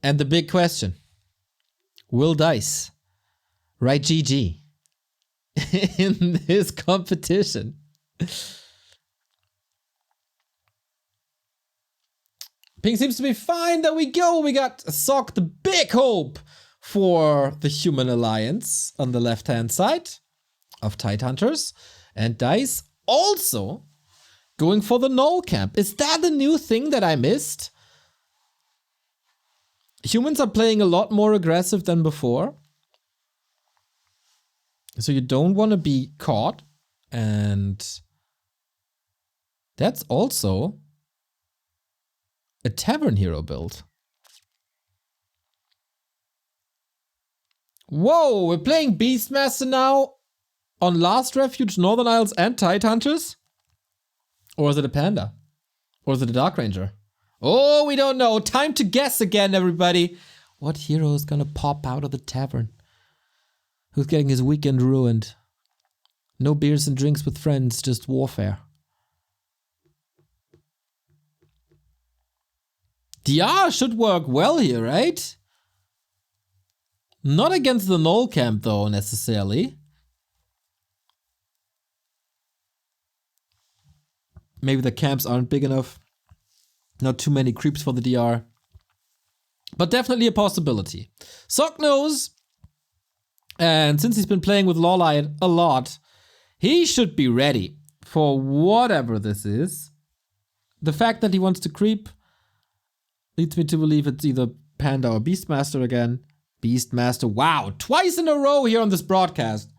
And the big question. Will Dise write GG in this competition? Ping seems to be fine. There we go. We got Sock, the big hope for the Human Alliance on the left-hand side of Tidehunters. And Dise also going for the null camp. Is that the new thing that I missed? Humans are playing a lot more aggressive than before. So you don't want to be caught. And that's also a Tavern Hero build. Whoa, we're playing Beastmaster now on Last Refuge, Northern Isles, and Tidehunters? Or is it a Panda? Or is it a Dark Ranger? Oh, we don't know. Time to guess again, everybody. What hero is gonna pop out of the tavern? Who's getting his weekend ruined? No beers and drinks with friends, just warfare. DR should work well here, right? Not against the null camp, though, necessarily. Maybe the camps aren't big enough. Not too many creeps for the DR. But definitely a possibility. Sock knows. And since he's been playing with Lawlight a lot, he should be ready for whatever this is. The fact that he wants to creep leads me to believe it's either Panda or Beastmaster again. Beastmaster, wow, twice in a row here on this broadcast.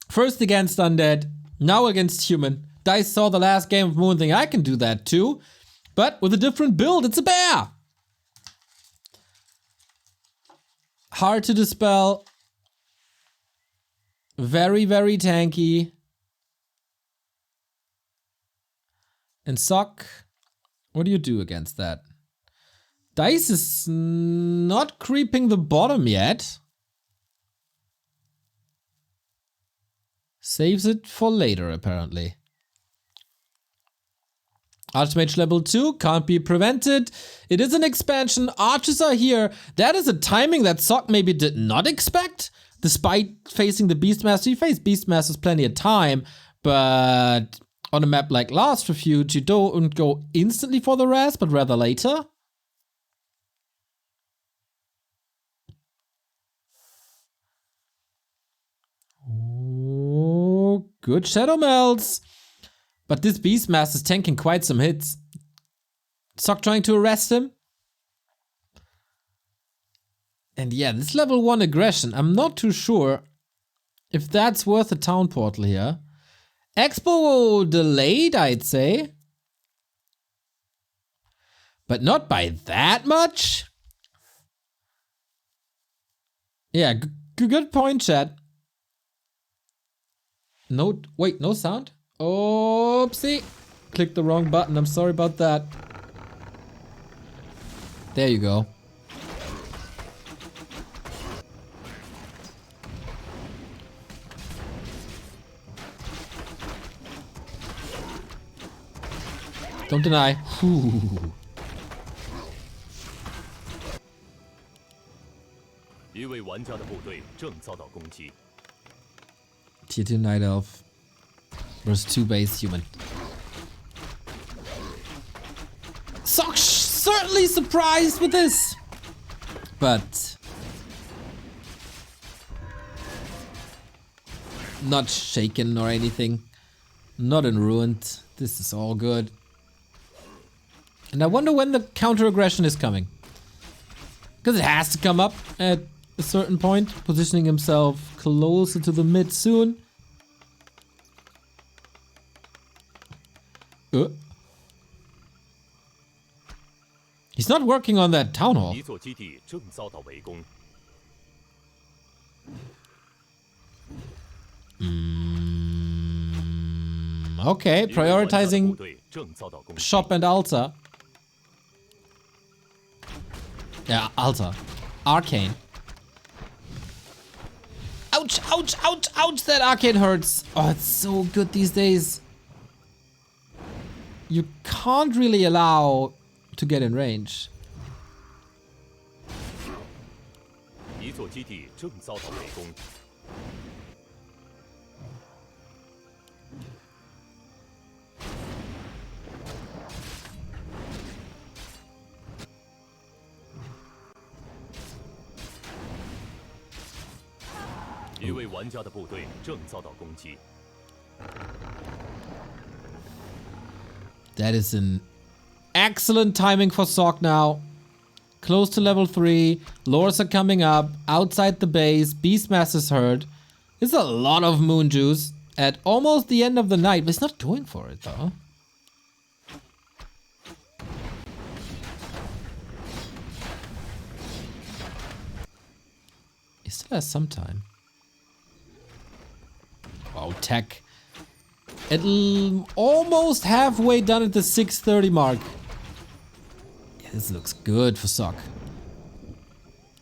First against Undead, now against Human. Dise saw the last game of Moon Thing, I can do that too. But with a different build, it's a bear. Hard to dispel. Very, very tanky. And Sock, what do you do against that? Dise is not creeping the bottom yet. Saves it for later, apparently. Archmage level 2 can't be prevented. It is an expansion. Archers are here. That is a timing that Sock maybe did not expect. Despite facing the Beastmaster, he faced Beastmasters plenty of time. But on a map like Last Refuge, you don't go instantly for the Raz, but rather later. Oh, good Shadow Melts. But this Beastmaster is tanking quite some hits. Sock trying to arrest him. And yeah, this level 1 aggression, I'm not too sure if that's worth a town portal here. Expo delayed, I'd say. But not by that much. Yeah, good point, chat. No, wait, no sound? Oopsie. Clicked the wrong button. I'm sorry about that. There you go. Don't deny. Whew. Tier 2 Night Elf versus 2 base human. Sock certainly surprised with this, but not shaken or anything. Not in ruined. This is all good. And I wonder when the counter aggression is coming. Because it has to come up at a certain point, positioning himself closer to the mid soon. He's not working on that town hall. Okay, prioritizing shop and altar. Yeah, altar. Arcane. Ouch, ouch, ouch, ouch, that arcane hurts. Oh, it's so good these days. You can't really allow to get in range. 一座基地正遭到围攻。一位玩家的部队正遭到攻击。 That is an excellent timing for Sok now. Close to level 3. Lures are coming up. Outside the base. Beastmaster's hurt. It's a lot of moon juice at almost the end of the night. But he's not going for it though. He still has some time. Wow, tech. Almost halfway done at the 6:30 mark. Yeah, this looks good for Sok.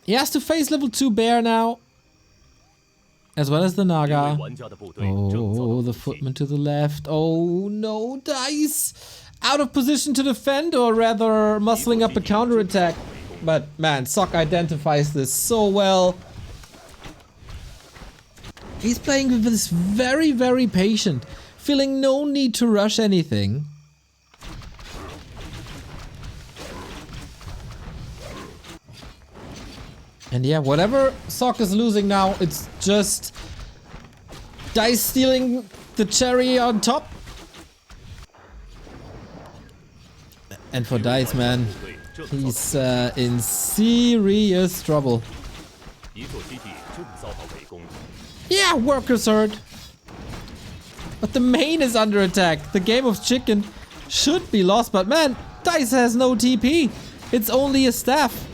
He has to face level 2 bear now. As well as the Naga. Oh, the footman to the left. Oh no, Dise! Out of position to defend, or rather muscling up a counterattack. But man, Sok identifies this so well. He's playing with this very, very patient. Feeling no need to rush anything. And yeah, whatever Sok is losing now, it's just Dise stealing the cherry on top. And for Dise, man, he's in serious trouble. Yeah, workers hurt. But the main is under attack. The game of chicken should be lost, but man, Dise has no TP. It's only a staff.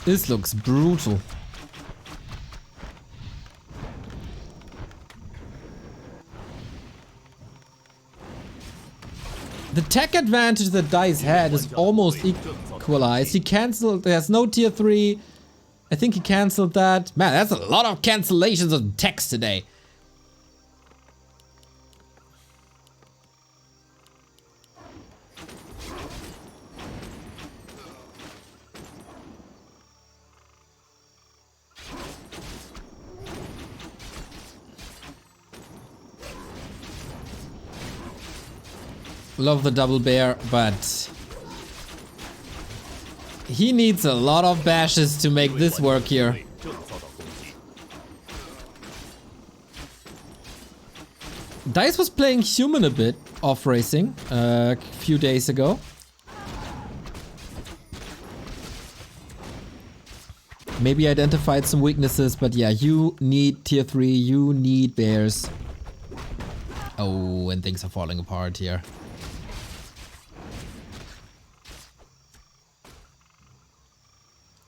This looks brutal. The tech advantage that Dise had is almost equalized. He cancelled, there's no tier 3. I think he cancelled that. Man, that's a lot of cancellations of text today. Love the double bear, but he needs a lot of bashes to make this work here. Dise was playing human a bit off racing a few days ago. Maybe identified some weaknesses, but yeah, you need tier 3, you need bears. Oh, and things are falling apart here.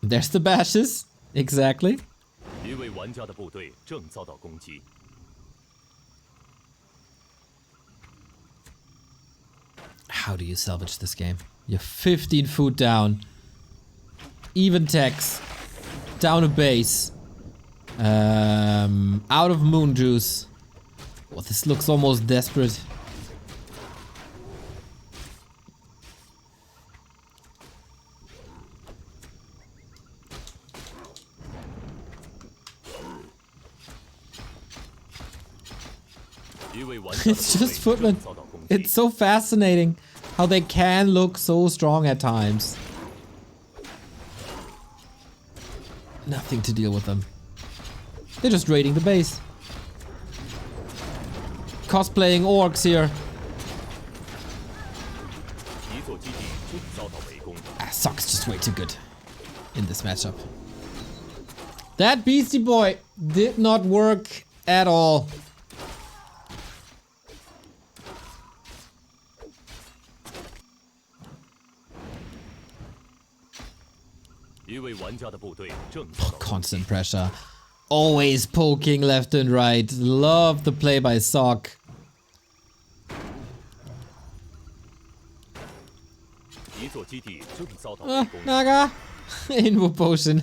There's the bashes. Exactly. How do you salvage this game? You're 15 food down. Even techs. Down a base. Out of moon juice. Well, this looks almost desperate. It's just footmen. It's so fascinating how they can look so strong at times. Nothing to deal with them. They're just raiding the base. Cosplaying orcs here. Sok's just way too good in this matchup. That beastie boy did not work at all. Constant pressure. Always poking left and right. Love the play by Sok. Naga! Invo potion.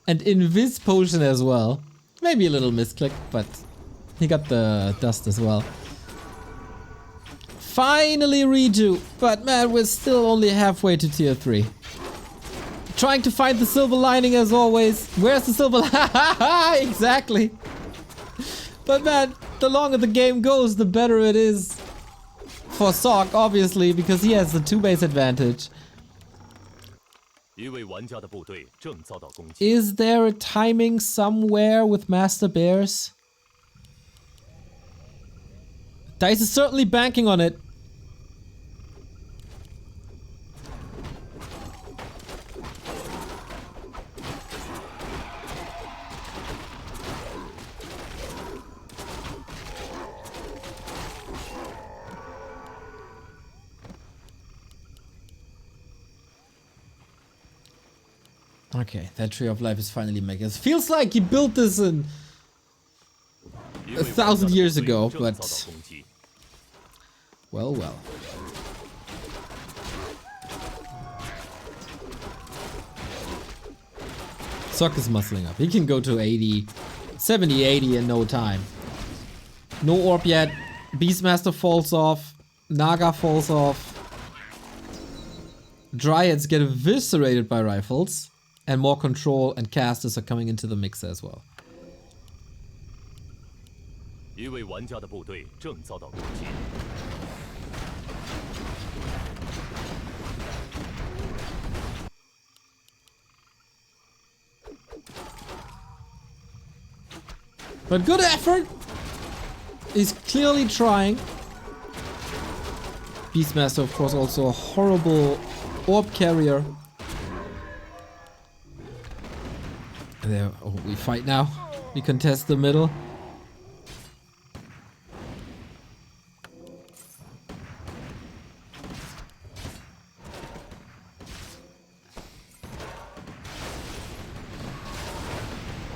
And invis potion as well. Maybe a little misclick, but He got the dust as well. Finally redo, but man, we're still only halfway to tier 3. Trying to find the silver lining as always. Where's the silver lining? Exactly. But man, the longer the game goes, the better it is for Sok, obviously, because he has the 2-base advantage. Is there a timing somewhere with Master Bears? Dise is certainly banking on it. Okay, that Tree of Life is finally making us. Feels like he built this in 1,000 years ago, but well, well. Sok is muscling up. He can go to 80, 70, 80 in no time. No orb yet. Beastmaster falls off. Naga falls off. Dryads get eviscerated by rifles. And more control and casters are coming into the mix as well. But good effort! He's clearly trying. Beastmaster, of course, also a horrible orb carrier. There, oh, we fight now. We contest the middle.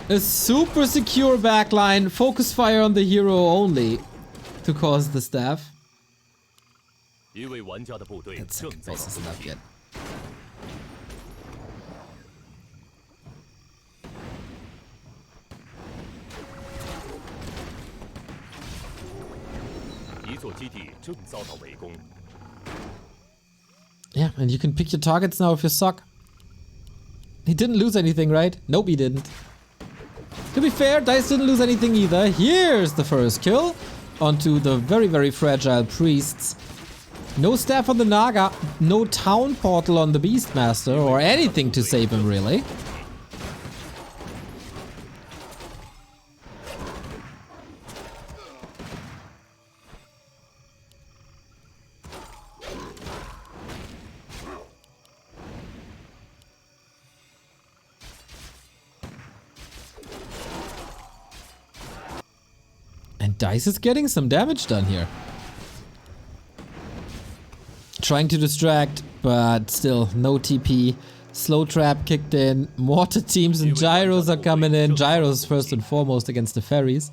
A super secure backline. Focus fire on the hero only to cause the staff. That second base isn't up yet. Yeah, and you can pick your targets now if you suck. He didn't lose anything, right? Nope, he didn't. To be fair, Dise didn't lose anything either. Here's the first kill onto the very, very fragile priests. No staff on the Naga, no town portal on the Beastmaster, or anything to save him, really. And Dise is getting some damage done here. Trying to distract, but still no TP. Slow trap kicked in. Mortar teams and gyros are coming in. Gyros first and foremost against the fairies.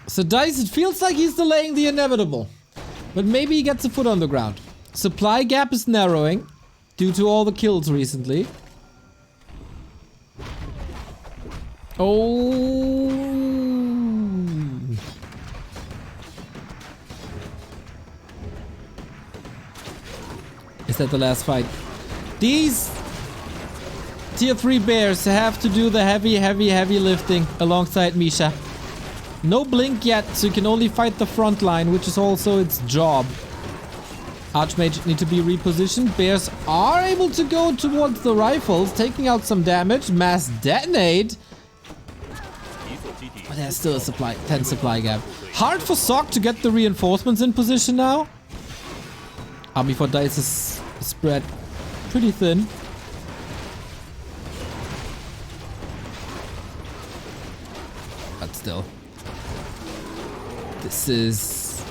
So Dise, it feels like he's delaying the inevitable. But maybe he gets a foot on the ground. Supply gap is narrowing due to all the kills recently. Oh. Is that the last fight? These tier 3 bears have to do the heavy lifting alongside Misha. No blink yet, so you can only fight the front line, which is also its job. Archmage need to be repositioned. Bears are able to go towards the rifles, taking out some damage. Mass detonate. But there's still a 10 supply gap. Hard for Sok to get the reinforcements in position now. Army for Dise is spread pretty thin. But still. This is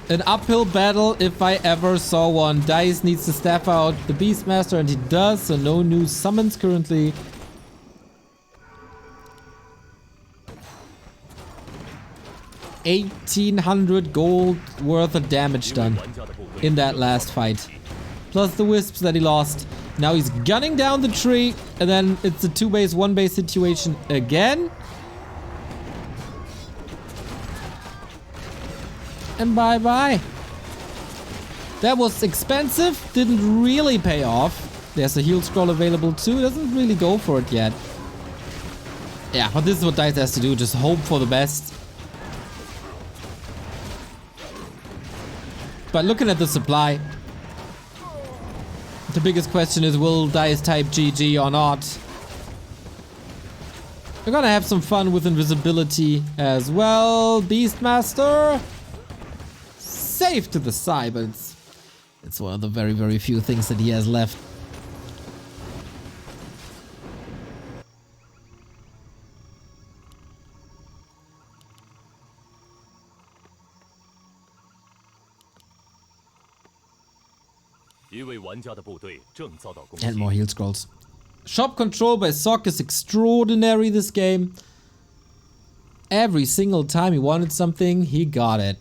an uphill battle if I ever saw one. Dise needs to staff out the Beastmaster, and he does, so no new summons currently. 1800 gold worth of damage done in that last fight. Plus the wisps that he lost. Now he's gunning down the tree, and then it's a 2-base, 1-base situation again. And bye-bye. That was expensive, didn't really pay off. There's a heal scroll available too, doesn't really go for it yet. Yeah, but this is what Dise has to do, just hope for the best. But looking at the supply, the biggest question is, will Dise type GG or not? We're gonna have some fun with invisibility as well. Beastmaster. Safe to the side, but it's one of the very, very few things that he has left. And more heal scrolls. Shop control by Sock is extraordinary this game. Every single time he wanted something, he got it.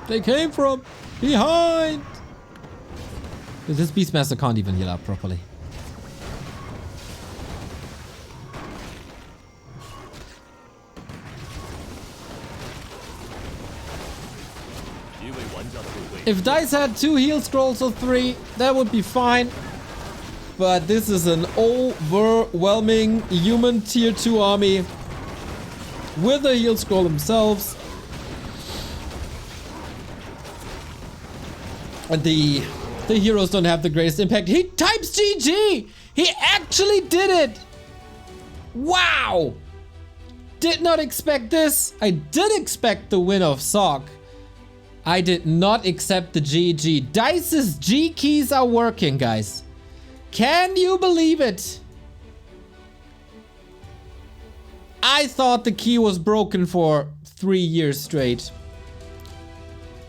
They came from behind. This Beastmaster can't even heal up properly. If Dise had 2 heal scrolls or 3, that would be fine. But this is an overwhelming human tier 2 army with a heal scroll themselves. And the heroes don't have the greatest impact. He types GG! He actually did it! Wow! Did not expect this. I did expect the win of Sock. I did not accept the GG. Dice's G keys are working, guys. Can you believe it? I thought the key was broken for 3 years straight.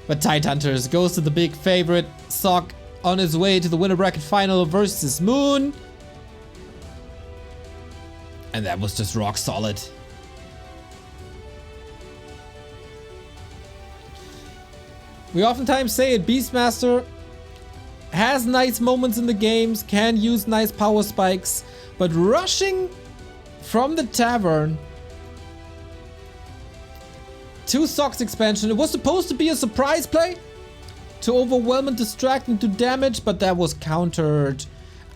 But Tidehunters goes to the big favorite, Sock, on his way to the winner bracket final versus Moon. And that was just rock solid. We oftentimes say it, Beastmaster has nice moments in the games, can use nice power spikes, but rushing from the tavern to Sock's expansion, it was supposed to be a surprise play to overwhelm and distract and do damage, but that was countered.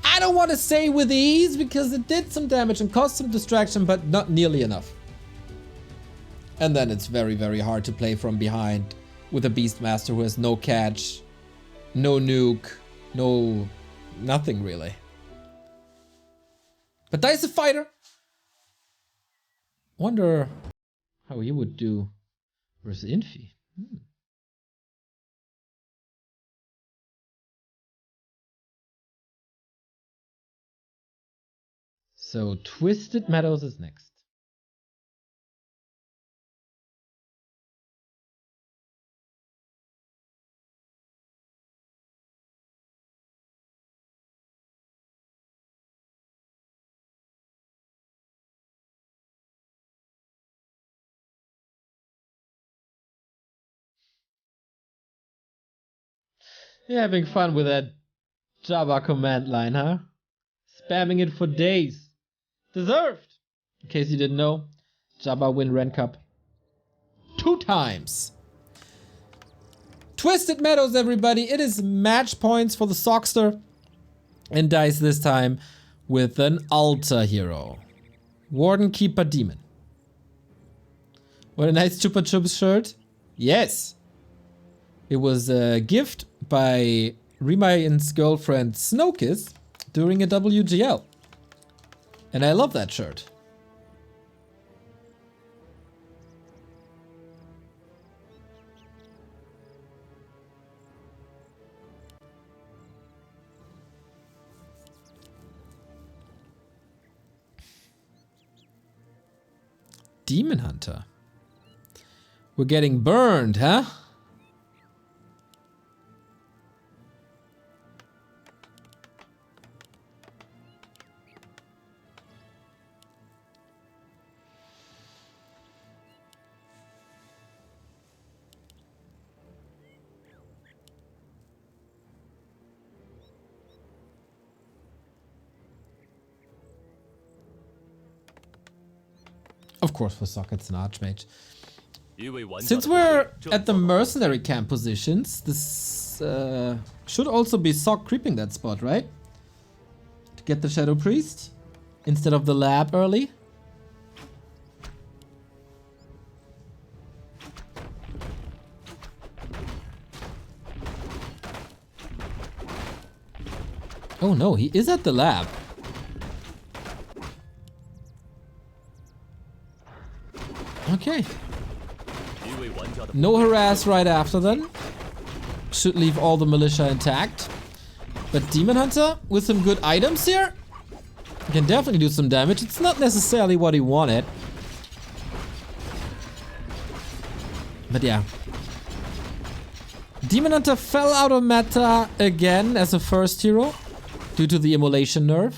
I don't want to say with ease, because it did some damage and caused some distraction, but not nearly enough. And then it's very, very hard to play from behind with a Beastmaster who has no catch, no nuke, nothing really. But Dise a fighter. Wonder how he would do versus Infi. So Twisted Meadows is next. You're having fun with that Java command line, huh? Spamming it for days. Deserved! In case you didn't know, Java win Ren Cup 2 times. Twisted Meadows, everybody. It is match points for the Sockster. And Dise this time with an Altar hero. Warden Keeper Demon. What a nice Chupa Chups shirt. Yes! It was a gift by Remayan's girlfriend Snowkiss during a WGL. And I love that shirt. Demon Hunter. We're getting burned, huh? Of course, for Sock, it's an Archmage. 一位玩家 Since 的部队 we're 正 at the 遭到 mercenary camp positions, this should also be Sock creeping that spot, right? To get the Shadow Priest instead of the lab early. Oh no, he is at the lab. Okay. 一位玩家的 No harass right after then. Should leave all the militia intact. But Demon Hunter, with some good items here, can definitely do some damage. It's not necessarily what he wanted. But yeah. Demon Hunter fell out of meta again as a first hero due to the immolation nerf.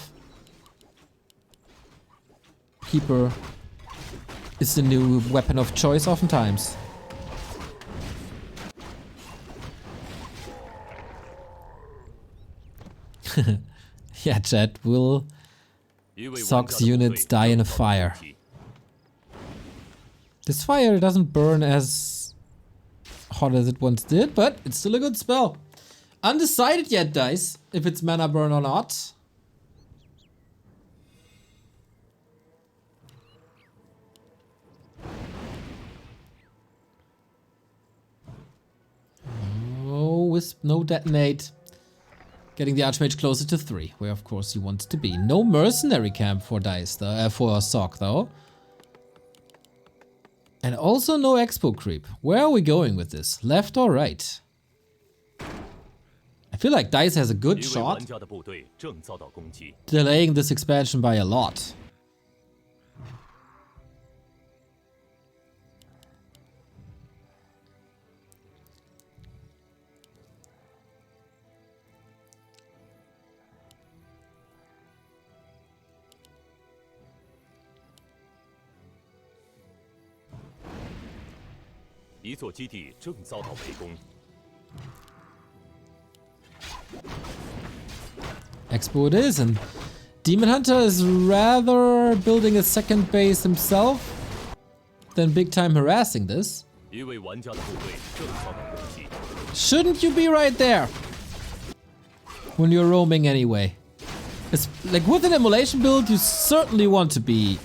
Keeper is the new weapon of choice oftentimes. Yeah, chat, will 一位玩 Sock's 家的部队 units die in a 正遭到 fire? 攻击 This fire doesn't burn as hot as it once did, but it's still a good spell. Undecided yet, Dise, if it's mana burn or not. Oh, Wisp, no detonate. Getting the Archmage closer to 3, where of course he wants to be. No mercenary camp for Dise, though, for Sock though. And also no expo creep. Where are we going with this? Left or right? I feel like Dise has a good 一位 shot 玩家的部队正遭到攻击 delaying this expansion by a lot. "一座基地正遭到围攻 Expo it is, and Demon Hunter is rather building a second base himself than big time harassing this. 一位玩家的部队正遭到攻击 Shouldn't you be right there? When you're roaming anyway. It's like with an immolation build, you certainly want to be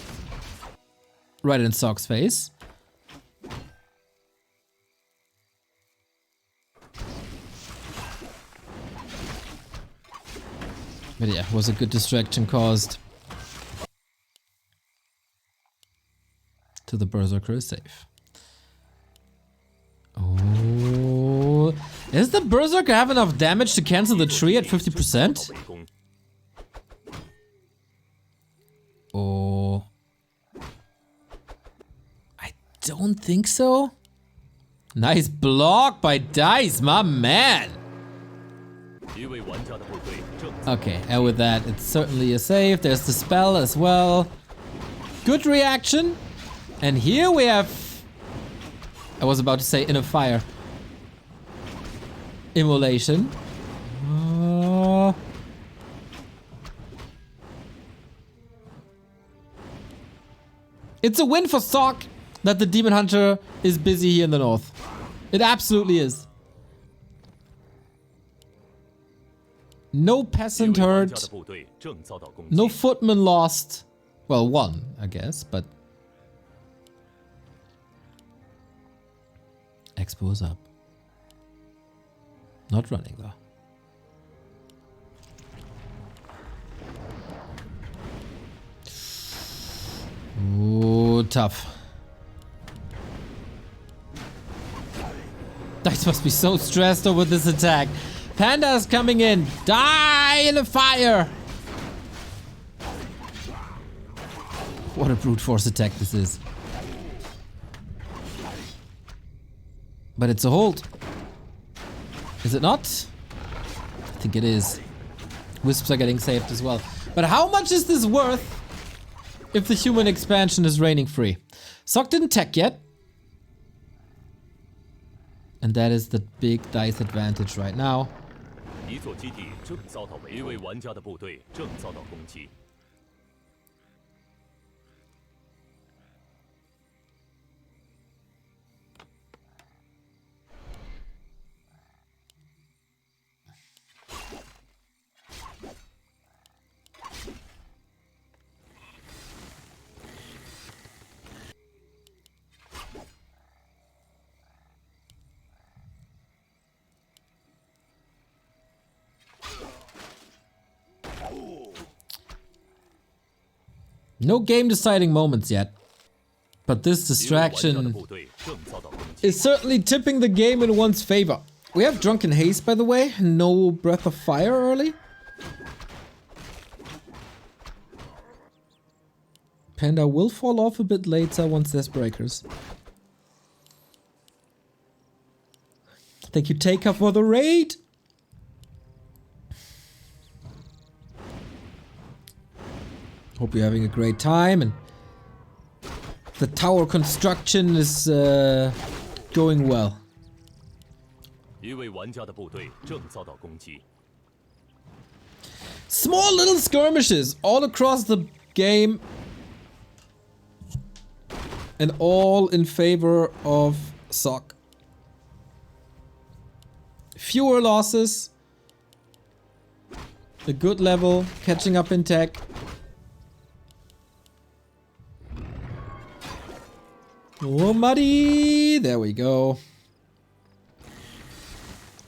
right in Sock's face. But yeah, was a good distraction caused to the Berserker safe. Oh, does the Berserker have enough damage to cancel the tree at 50%? 围攻 Oh, I don't think so. Nice block by Dise, my man. 一位玩家的部队正遭 Okay, and with that, it's certainly a save. There's the spell as well. Good reaction. And here we have... I was about to say in a fire. Immolation. It's a win for Sock that the Demon Hunter is busy here in the north. It absolutely is. No 一 peasant 位玩家 hurt. 的部队正遭到攻击 No footman lost. Well, one, I guess, but... Expo is up. Not running, though. Ooh, tough. Dice must be so stressed over this attack. Panda is coming in. Die in a fire! What a brute force attack this is. But it's a hold. Is it not? I think it is. Wisps are getting saved as well. But how much is this worth if the human expansion is reigning free? Sock didn't tech yet. And that is the big Dice advantage right now. 一座基地正遭到围攻，一位玩家的部队正遭到攻击。No game deciding moments yet. But this distraction is certainly tipping the game in one's favor. We have Drunken Haste, by the way. No Breath of Fire early. Panda will fall off a bit later once there's breakers. Thank you, Taker, for the raid. Hope you're having a great time and the tower construction is going well. Small little skirmishes all across the game. And all in favor of Sock. Fewer losses. A good level. Catching up in tech. Oh, muddy! There we go.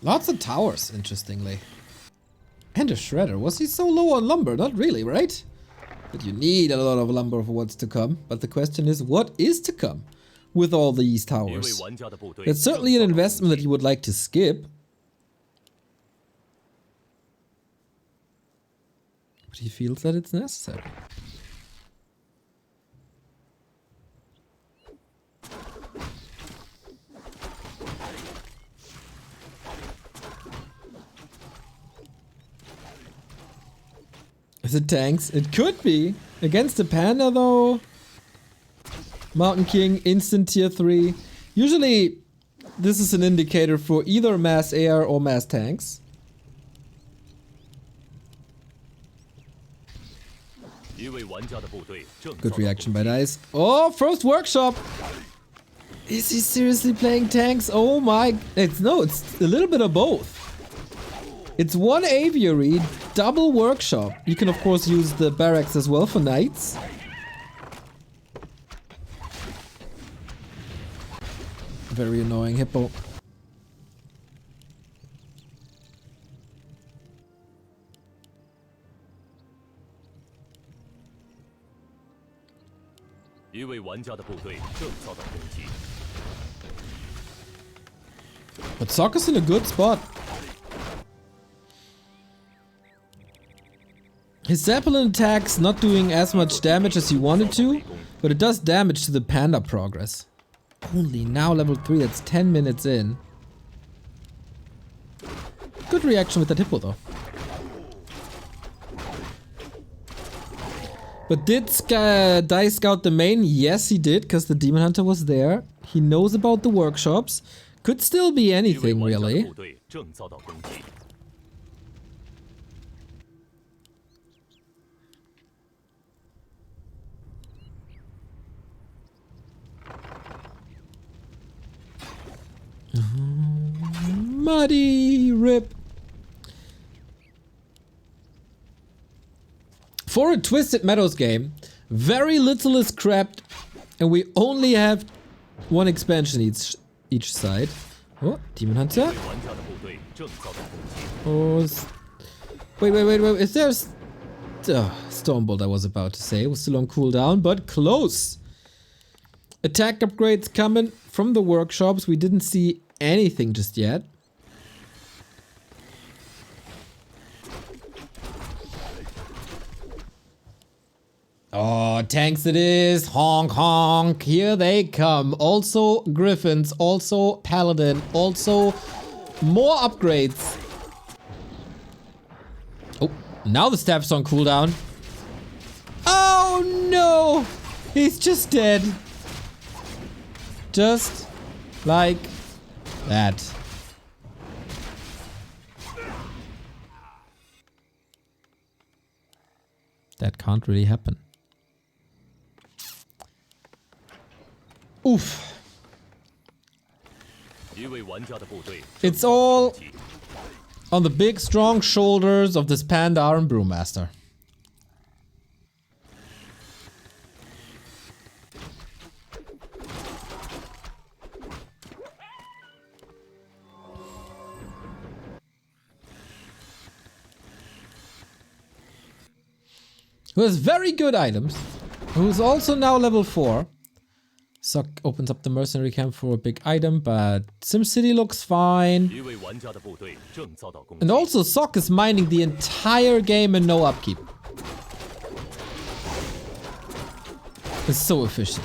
Lots of towers, interestingly. And a shredder. Was he so low on lumber? Not really, right? But you need a lot of lumber for what's to come. But the question is, what is to come with all these towers? It's certainly an investment that you would like to skip. But he feels that it's necessary. Is it tanks? It could be. Against the Panda though. Mountain King, instant tier 3. Usually this is an indicator for either mass air or mass tanks. Good reaction by Dise. Oh, first workshop! Is he seriously playing tanks? Oh my... It's a little bit of both. It's one aviary, double workshop. You can of course use the barracks as well for knights. Very annoying hippo. But Sokka's in a good spot. His Zeppelin attack's not doing as much damage as he wanted to, but it does damage to the Panda progress. Only now level 3, that's 10 minutes in. Good reaction with that hippo though. But did Dise scout the main? Yes he did, because the Demon Hunter was there. He knows about the workshops. Could still be anything really. Muddy rip. For a Twisted Meadows game, very little is scrapped, and we only have one expansion each side. Oh, Demon Hunter. Oh, wait. Is there Stormbolt I was about to say. It was still on cooldown, but close. Attack upgrades coming from the workshops. We didn't see anything just yet. Oh, tanks it is. Honk honk. Here they come. Also Griffins. Also Paladin. Also more upgrades. Oh, now the staff's on cooldown. Oh no! He's just dead. Just like that. That can't really happen. Oof. It's all on the big strong shoulders of this Panda and Brewmaster. who has very good items, who's also now level 4. Sock opens up the mercenary camp for a big item, but SimCity looks fine. 一位玩家的部队正遭到攻击。 And also Sock is mining the entire game and no upkeep. It's so efficient.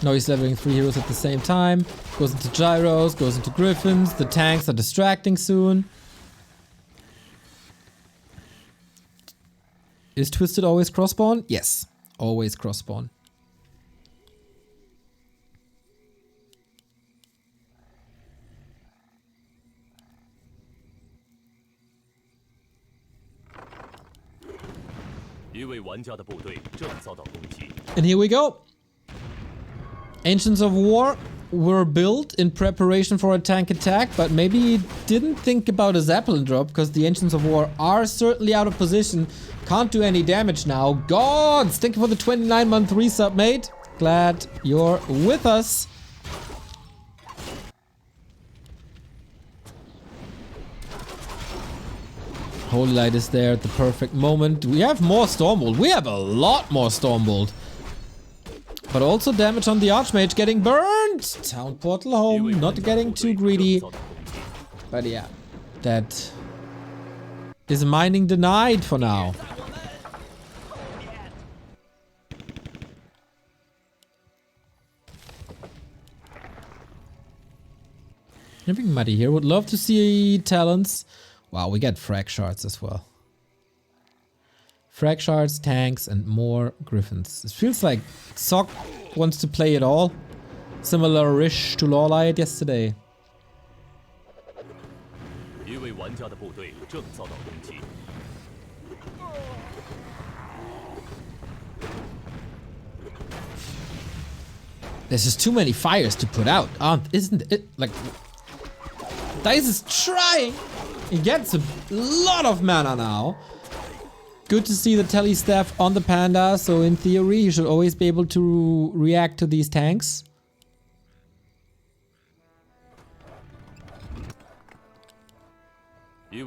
Now he's leveling 3 heroes at the same time. Goes into gyros, goes into griffins. The tanks are distracting soon. Is Twisted always cross-spawn? Yes, always cross-spawn. And here we go. Ancients of War were built in preparation for a tank attack, but maybe didn't think about a Zeppelin drop, because the Ancients of War are certainly out of position. Can't do any damage now. Gods, thank you for the 29-month resub, mate. Glad you're with us. Holy Light is there at the perfect moment. We have more Stormbolt. We have a lot more Stormbolt. But also damage on the Archmage getting burned. Town portal home. Not getting too greedy. But yeah, that is mining denied for now. Nothing muddy here. Would love to see talents. Wow, we get frag shards as well. Frag shards, tanks, and more griffins. It feels like Sock wants to play it all. Similar-ish to Lawlight yesterday. There's just too many fires to put out, isn't it? Like, Dise is trying. He gets a lot of mana now. Good to see the tele staff on the panda, so in theory you should always be able to react to these tanks. Yeah,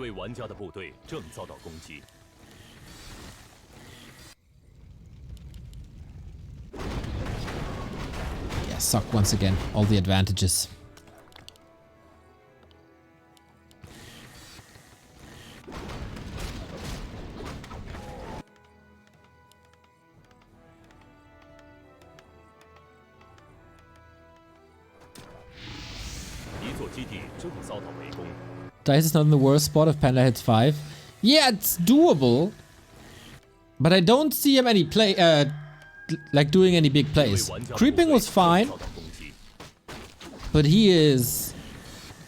Suck once again, all the advantages. Dise is not in the worst spot if Panda hits 5. Yeah, it's doable. But I don't see him any like doing any big plays. Creeping was fine. But he is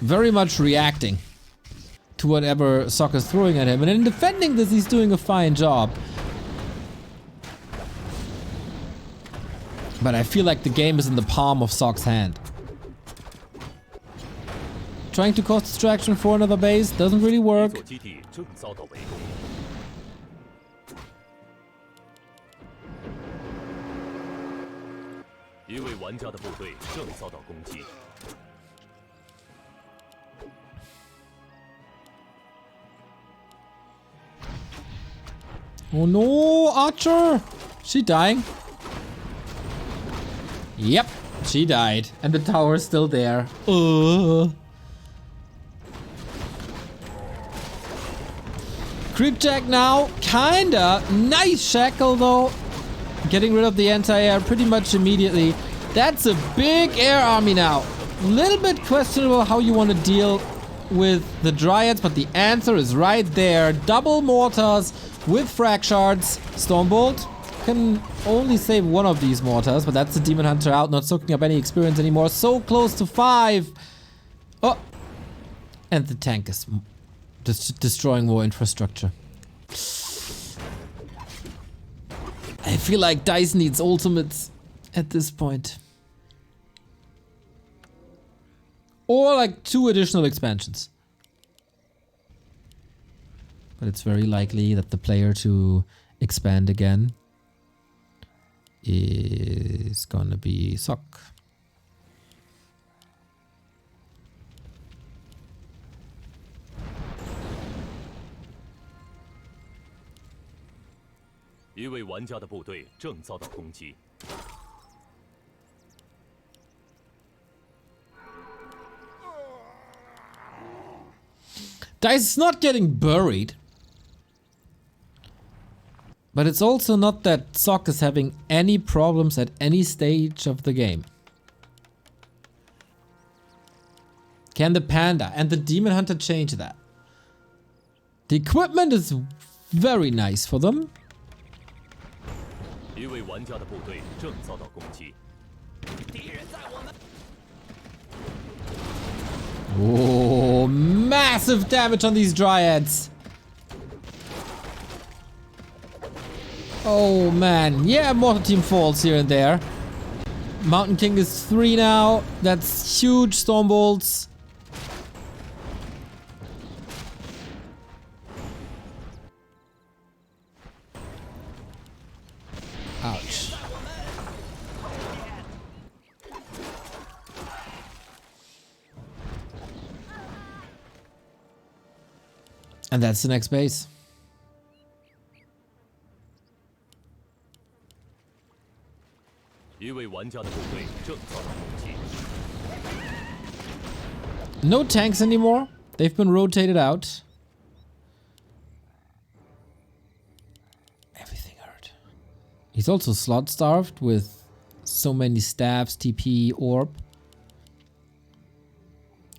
very much reacting to whatever Sock is throwing at him. And in defending this, he's doing a fine job. But I feel like the game is in the palm of Sock's hand. Trying to cause distraction for another base doesn't really work. Oh no, Archer! She dying? Yep, she died. And the tower is still there. Creep jack now, kinda. Nice shackle though. Getting rid of the anti-air pretty much immediately. That's a big air army now. Little bit questionable how you want to deal with the Dryads, but the answer is right there. Double mortars with frag shards. Stormbolt can only save one of these mortars, but that's the Demon Hunter out, not soaking up any experience anymore. So close to 5. Oh, and the tank is just destroying more infrastructure. I feel like Dise needs ultimates at this point. Or like 2 additional expansions. But it's very likely that the player to expand again is gonna be Sock. 一位玩家的部队正遭到攻击。 Dise is not getting buried. But it's also not that Sock is having any problems at any stage of the game. Can the Panda and the Demon Hunter change that? The equipment is very nice for them. 一位玩家的部队正遭到攻击。敌人在我们。 Oh, massive damage on these Dryads. Oh man, yeah, Mortar Team falls here and there. Mountain King is 3 now. That's huge Storm Bolts. Ouch. And that's the next base. No tanks anymore. They've been rotated out. Everything hurt. He's also slot starved with so many staffs, TP, orb.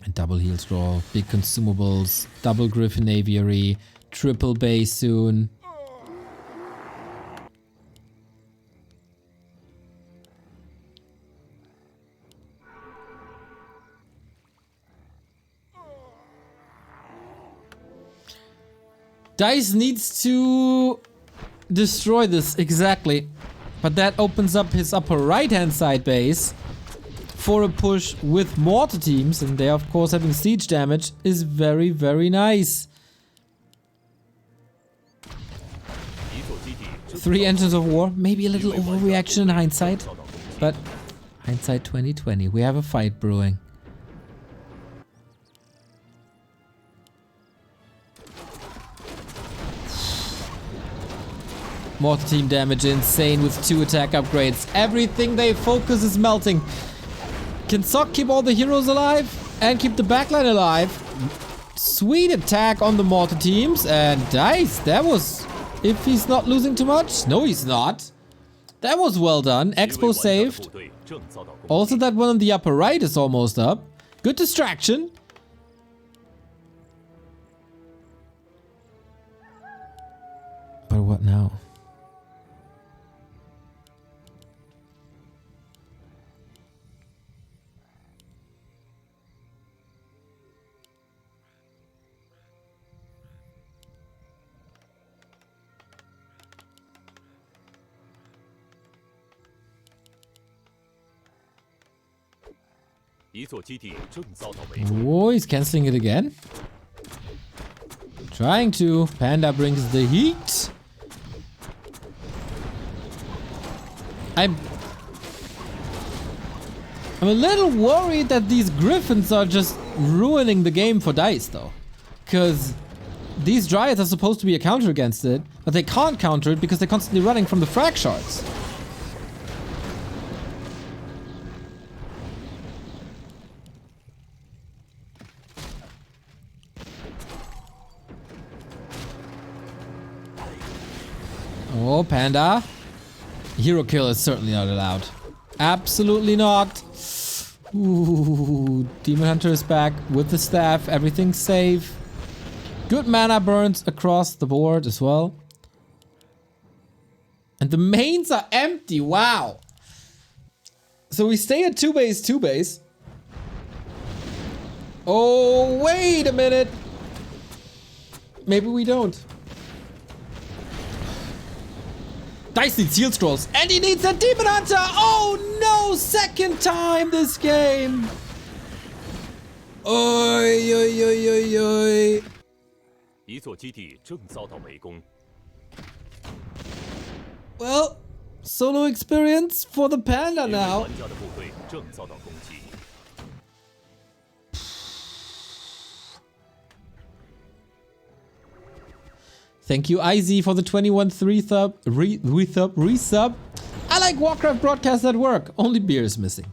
And double heal scroll, big consumables, double Griffin Aviary, triple base soon. Dise needs to destroy this, exactly. But that opens up his upper right-hand side base for a push with mortar teams, and they of course having siege damage is very, very nice. 3 engines of war, maybe a little overreaction in hindsight, but hindsight 2020, we have a fight brewing. Mortar team damage insane with 2 attack upgrades. Everything they focus is melting. Can Sock keep all the heroes alive and keep the backline alive? Sweet attack on the mortar teams, and Dise, that was... If he's not losing too much? No, he's not. That was well done. Expo saved. Also that one on the upper right is almost up. Good distraction. But what now? Oh, he's cancelling it again. Trying to. Panda brings the heat. I'm a little worried that these Griffins are just ruining the game for Dise though. Because these Dryads are supposed to be a counter against it, but they can't counter it because they're constantly running from the frag shards. Oh, Panda. Hero kill is certainly not allowed. Absolutely not. Ooh, Demon Hunter is back with the staff. Everything's safe. Good mana burns across the board as well. And the mains are empty. Wow. So we stay at 2 base, 2 base. Oh, wait a minute. Maybe we don't. Dise needs heal scrolls, and he needs a Demon Hunter! Oh no! Second time this game! Oi, oi, oi, oi, oi. Well, solo experience for the Panda now. Thank you, IZ, for the 21 resub. I like Warcraft broadcasts at work. Only beer is missing.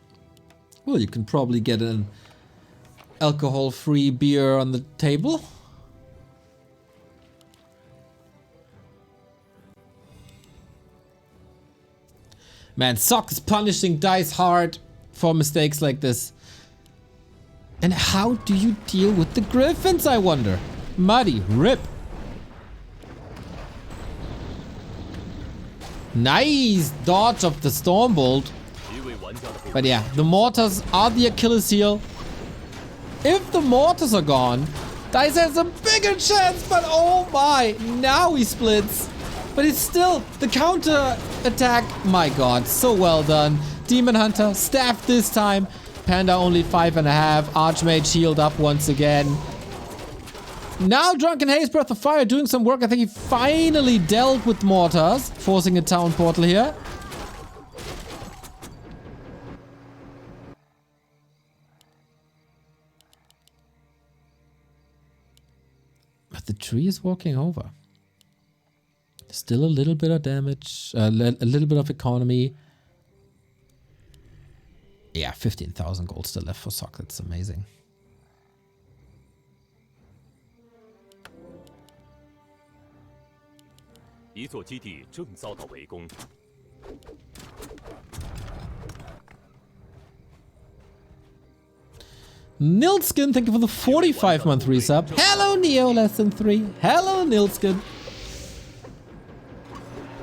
Well, you can probably get an alcohol-free beer on the table. Man, Sock is punishing Dise hard for mistakes like this. And how do you deal with the Griffins, I wonder? Muddy, rip. Nice dodge of the Stormbolt. But yeah, the mortars are the Achilles heel. If the mortars are gone, Dise has a bigger chance, but oh my, now he splits. But it's still the counter attack. My god, so well done. Demon Hunter, staff this time. Panda only 5.5. Archmage healed up once again. Now Drunken Haze, Breath of Fire doing some work. I think he finally dealt with mortars, forcing a town portal here. But the tree is walking over. Still a little bit of damage, a little bit of economy. Yeah, 15,000 gold still left for Sock. That's amazing. Nilskin, thank you for the 45-month resub. Hello, Neo, less than 3. Hello, Nilskin.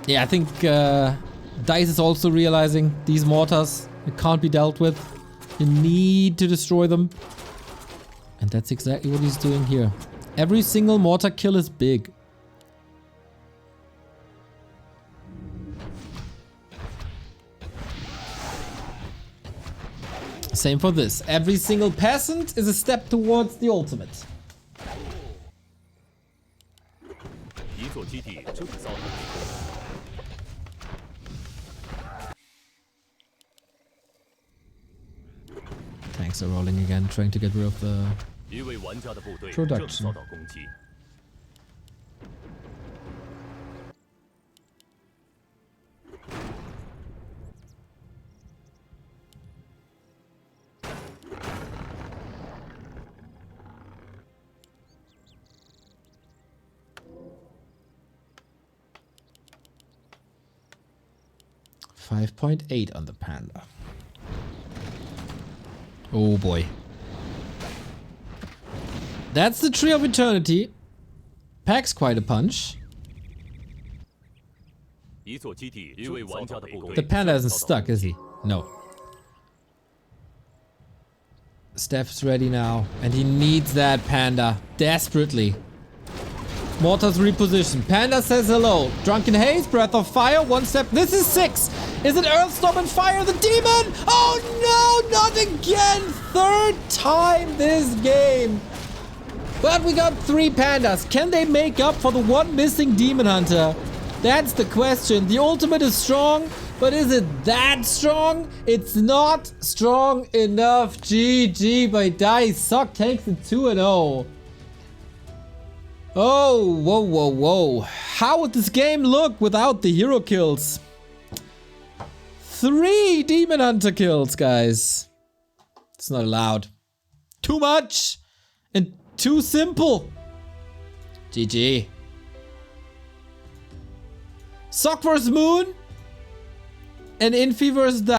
Yeah, I think Dise is also realizing these mortars, it can't be dealt with. You need to destroy them. And that's exactly what he's doing here. Every single mortar kill is big. Same for this. Every single peasant is a step towards the ultimate. Tanks are rolling again, trying to get rid of the production. 5.8 on the Panda. Oh boy. That's the Tree of Eternity. Packs quite a punch. The Panda isn't stuck, is he? No. Steph's ready now, and he needs that Panda desperately. Mortars reposition. Panda says hello. Drunken Haze, Breath of Fire, one step. This is 6. Is it Earthstorm and Fire the demon? Oh no, not again. 3rd time this game. But we got 3 pandas. Can they make up for the one missing Demon Hunter? That's the question. The ultimate is strong, but is it that strong? It's not strong enough. GG by Dise. Sock takes it 2-0. Oh, whoa, whoa, whoa. How would this game look without the hero kills? 3 Demon Hunter kills, guys. It's not allowed. Too much and too simple. GG. Sock vs Moon and Infi vs Dise.